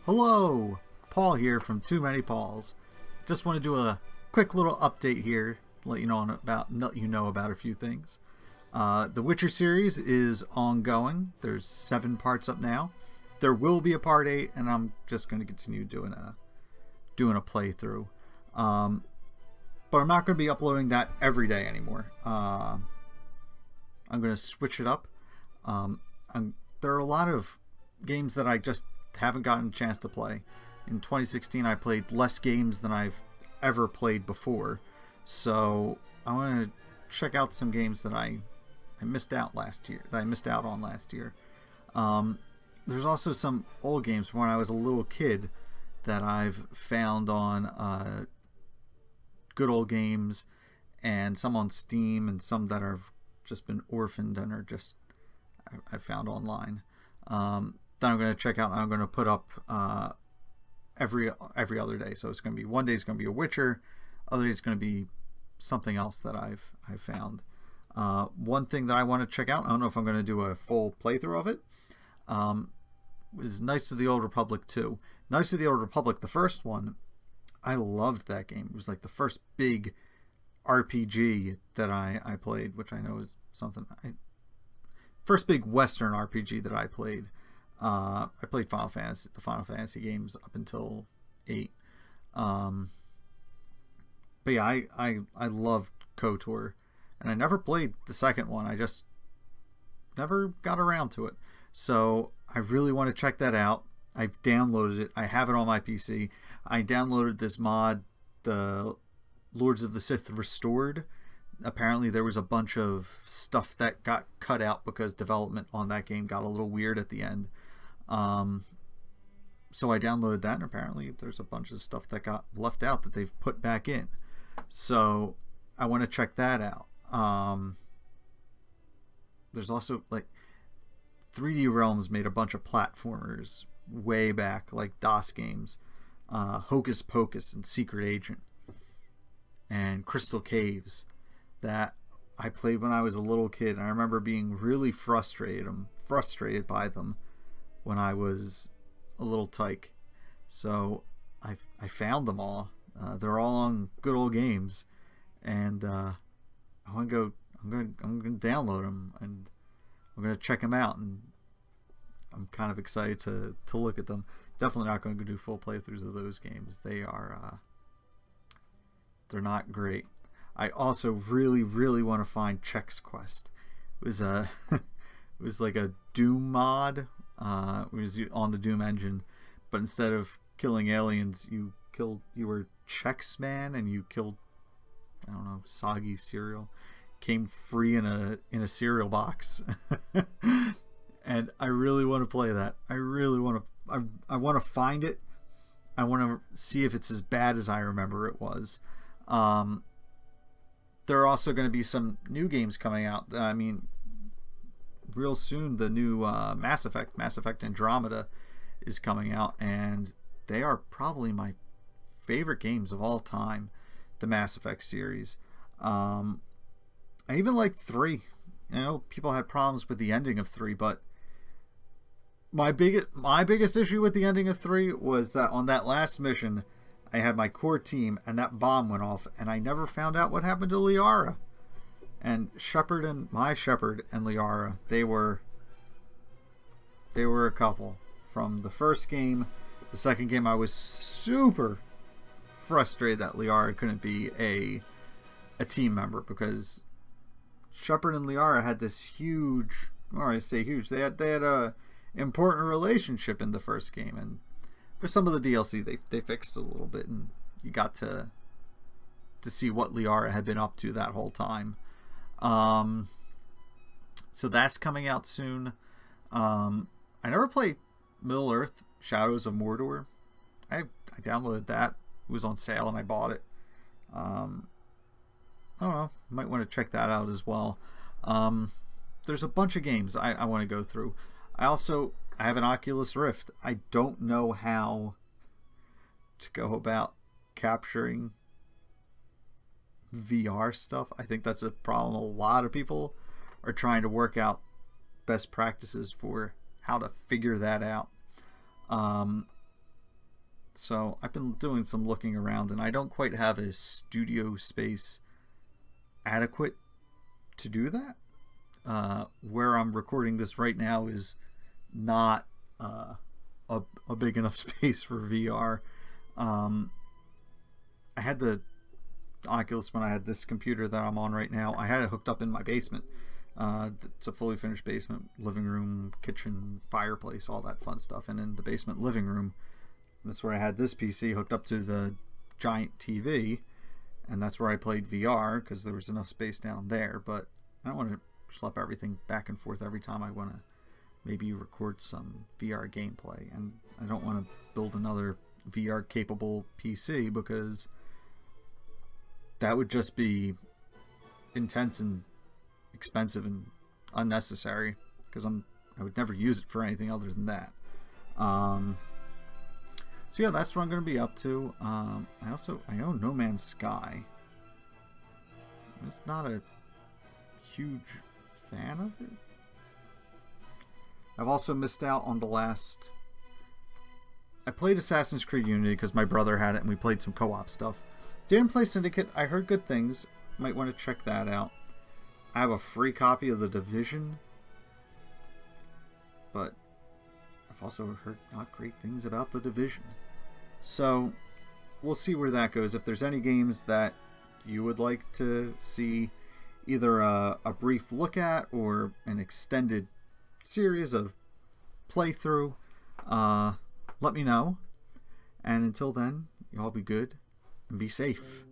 Hello, Paul here from Too Many Pauls. Just want to do a quick little update here, let you know about a few things. The Witcher series is ongoing. There's 7 parts up now. There will be a part 8, and I'm just going to continue doing a playthrough. But I'm not going to be uploading that every day anymore. I'm going to switch it up. There are a lot of games that I just haven't gotten a chance to play. In 2016, I played less games than I've ever played before. So I want to check out some games that I missed out on last year. There's also some old games from when I was a little kid that I've found on Good Old Games, and some on Steam, and some that have just been orphaned and are just I found online. That I'm going to check out, and I'm going to put up every other day. So it's going to be one day is going to be a Witcher, other day is going to be something else that I've found. One thing that I want to check out, I don't know if I'm going to do a full playthrough of it, was Knights of the Old Republic 2. Knights of the Old Republic, the first one, I loved that game. It was like the first big RPG that I played, which I know is something. First big Western RPG that I played. I played the Final Fantasy games up until 8. But yeah, I loved KOTOR, and I never played the second one. I just never got around to it. So I really want to check that out. I've downloaded it. I have it on my PC. I downloaded this mod, the Lords of the Sith Restored. Apparently there was a bunch of stuff that got cut out because development on that game got a little weird at the end. So I downloaded that, and apparently there's a bunch of stuff that got left out that they've put back in. So I want to check that out. There's also, like, 3D Realms made a bunch of platformers way back, like DOS games. Hocus Pocus and Secret Agent and Crystal Caves that I played when I was a little kid, and I remember being really frustrated by them when I was a little tyke. So I found them all. They're all on Good Old Games, and I'm gonna download them, and I'm gonna check them out, and I'm kind of excited to look at them. Definitely not going to do full playthroughs of those games. They're not great. I also really want to find Chex Quest. It was it was like a Doom mod. It was on the Doom engine, but instead of killing aliens, you were Chex Man, and you killed, I don't know, soggy cereal. Came free in a cereal box. And I really want to play that. I want to find it. I want to see if it's as bad as I remember it was. There are also going to be some new games coming out. I mean, real soon the new Mass Effect Andromeda is coming out, and they are probably my favorite games of all time, the Mass Effect series. I even like 3. You know, people had problems with the ending of 3, but my biggest issue with the ending of 3 was that on that last mission, I had my core team, and that bomb went off, and I never found out what happened to Liara. And Shepard and Liara, they were a couple. From the first game, the second game, I was super frustrated that Liara couldn't be a team member, because Shepard and Liara had this huge, or I say huge, they had a important relationship in the first game, and for some of the DLC they fixed it a little bit, and you got to see what Liara had been up to that whole time. So that's coming out soon. I never played Middle-earth, Shadows of Mordor. I downloaded that. It was on sale and I bought it. I don't know, might want to check that out as well. There's a bunch of games I want to go through. I have an Oculus Rift. I don't know how to go about capturing VR stuff. I think that's a problem. A lot of people are trying to work out best practices for how to figure that out. So I've been doing some looking around, and I don't quite have a studio space adequate to do that. Where I'm recording this right now is not a big enough space for VR. I had the Oculus when I had this computer that I'm on right now. I had it hooked up in my basement. It's a fully finished basement, living room, kitchen, fireplace, all that fun stuff. And in the basement living room, that's where I had this PC hooked up to the giant TV, and that's where I played VR because there was enough space down there. But I don't want to schlep everything back and forth every time I want to maybe record some VR gameplay, and I don't want to build another VR capable PC because that would just be intense and expensive and unnecessary, because I would never use it for anything other than that. So yeah, that's what I'm going to be up to. I own No Man's Sky. I'm just not a huge fan of it. I've also missed out on the last... I played Assassin's Creed Unity because my brother had it and we played some co-op stuff. Didn't play Syndicate. I heard good things. Might want to check that out. I have a free copy of The Division, but I've also heard not great things about The Division. So we'll see where that goes. If there's any games that you would like to see either a brief look at or an extended series of playthrough, let me know. And until then, you all be good and be safe.